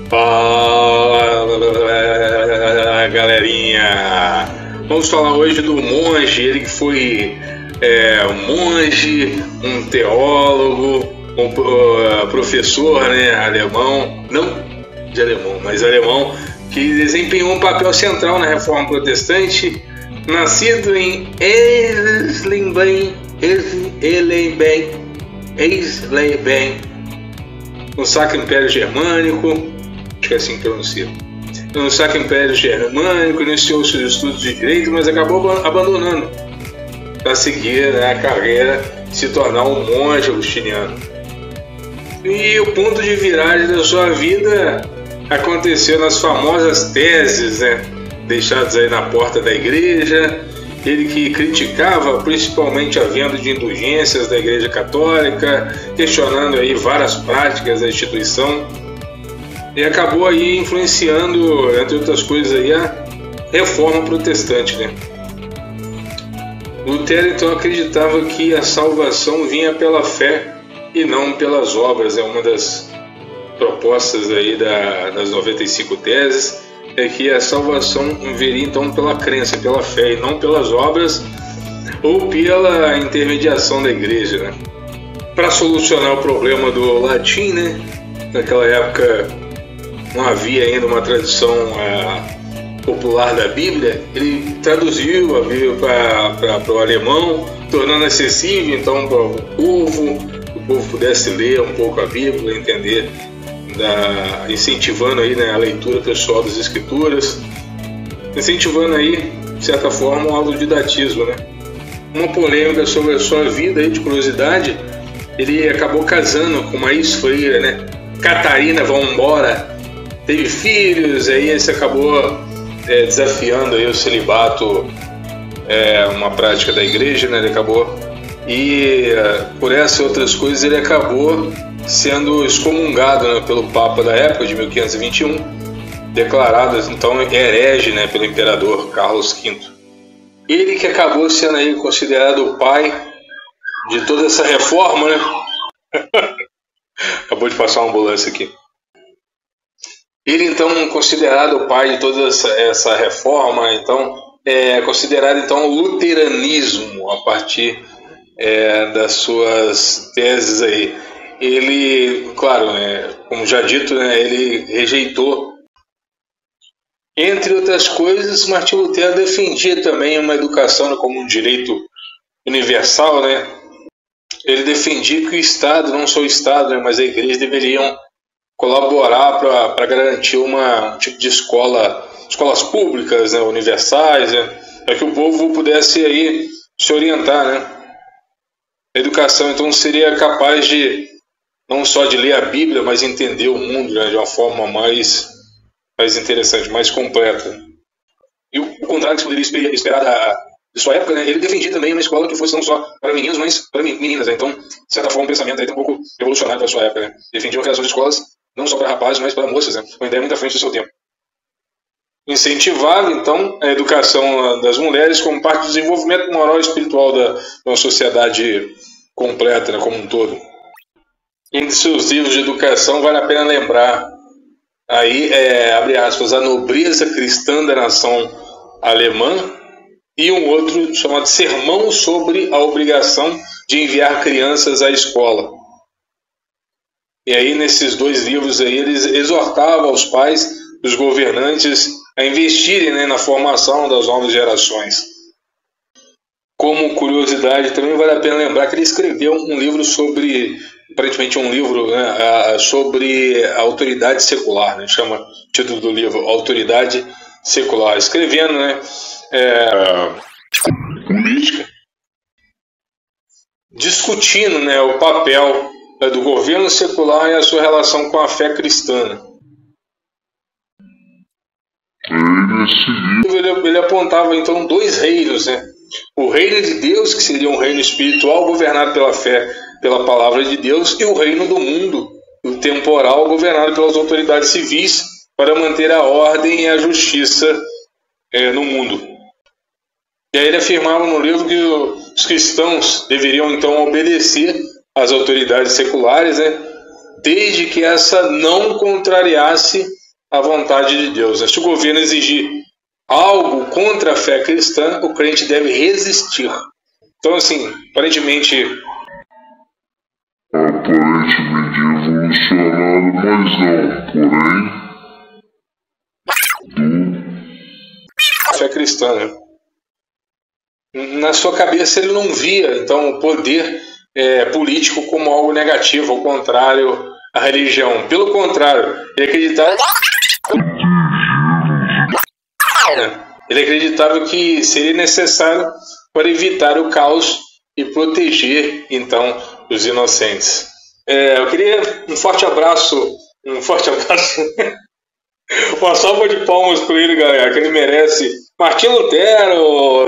Fala, galerinha! Vamos falar hoje do monge, ele que foi um monge, um teólogo, um professor, né, alemão, não de alemão, mas alemão, que desempenhou um papel central na Reforma Protestante, nascido em Eisleben, no Sacro Império Germânico, acho que é assim que pronuncia. No Sacro Império Germânico, iniciou seus estudos de direito, mas acabou abandonando para seguir, né, a carreira, se tornar um monge agostiniano. E o ponto de viragem da sua vida aconteceu nas famosas teses, né, deixadas aí na porta da igreja. Ele que criticava principalmente a venda de indulgências da Igreja Católica, questionando aí várias práticas da instituição, e acabou aí influenciando, entre outras coisas, aí, a Reforma Protestante, né? Lutero então acreditava que a salvação vinha pela fé e não pelas obras. É uma das propostas aí das 95 teses. É que a salvação viria então pela crença, pela fé, e não pelas obras ou pela intermediação da igreja, né? Para solucionar o problema do latim, né? Naquela época não havia ainda uma tradução popular da Bíblia. Ele traduziu a Bíblia para o alemão, tornando acessível então para o povo pudesse ler um pouco a Bíblia, entender, incentivando aí, né, a leitura pessoal das escrituras, incentivando aí, de certa forma, um autodidatismo, né? Uma polêmica sobre a sua vida aí, de curiosidade, ele acabou casando com uma ex-freira, né, Catarina Vambora, teve filhos, aí esse acabou desafiando aí o celibato, uma prática da igreja, né? Ele acabou, e por essas outras coisas ele acabou sendo excomungado, né, pelo Papa da época, de 1521, declarado então herege, né, pelo imperador Carlos V. Ele que acabou sendo aí considerado o pai de toda essa reforma, né? Acabou de passar uma ambulância aqui. Ele então considerado o pai de toda essa reforma, então é considerado então o luteranismo a partir das suas teses aí. Ele, claro, como já dito, né, ele rejeitou, entre outras coisas, Martinho Lutero defendia também uma educação como um direito universal, né? Ele defendia que o Estado, não só o Estado, né, mas a igreja deveriam colaborar para garantir um tipo de escolas públicas, né, universais, né, para que o povo pudesse aí se orientar, né? A educação então seria capaz de não só de ler a Bíblia, mas entender o mundo, né, de uma forma mais interessante, mais completa. E o contrário que se poderia esperar de sua época, né, ele defendia também uma escola que fosse não só para meninos, mas para meninas. Né? Então, de certa forma, um pensamento aí um pouco revolucionário para sua época. Né? Defendia a criação de escolas não só para rapazes, mas para moças, né? Uma ideia muito à frente do seu tempo. Incentivava, então, a educação das mulheres como parte do desenvolvimento moral e espiritual de uma sociedade completa, né, como um todo. Entre seus livros de educação vale a pena lembrar aí, abre aspas, A Nobreza Cristã da Nação Alemã, e um outro chamado Sermão sobre a Obrigação de Enviar Crianças à Escola. E aí nesses dois livros aí eles exortavam os pais, os governantes a investirem, né, na formação das novas gerações. Como curiosidade também vale a pena lembrar que ele escreveu um livro sobre, aparentemente um livro, né, sobre a autoridade secular, né, chama o título do livro Autoridade Secular, escrevendo, né, política, discutindo, né, o papel do governo secular e a sua relação com a fé cristã. Ele apontava então dois reinos, né? O reino de Deus, que seria um reino espiritual governado pela fé, pela palavra de Deus, e o reino do mundo, o temporal, governado pelas autoridades civis para manter a ordem e a justiça no mundo. E aí ele afirmava no livro que os cristãos deveriam então obedecer às autoridades seculares, né? desde que essa não contrariasse a vontade de Deus. Se o governo exigir algo contra a fé cristã, o crente deve resistir. Então, assim, aparentemente evolucionado, mas não, porém, fé cristã, né? Na sua cabeça ele não via, então, o poder político como algo negativo, ao contrário à religião. Pelo contrário, ele acreditava que seria necessário para evitar o caos e proteger, então, os inocentes. Eu queria um forte abraço, uma salva de palmas para ele, galera, que ele merece. Martim Lutero!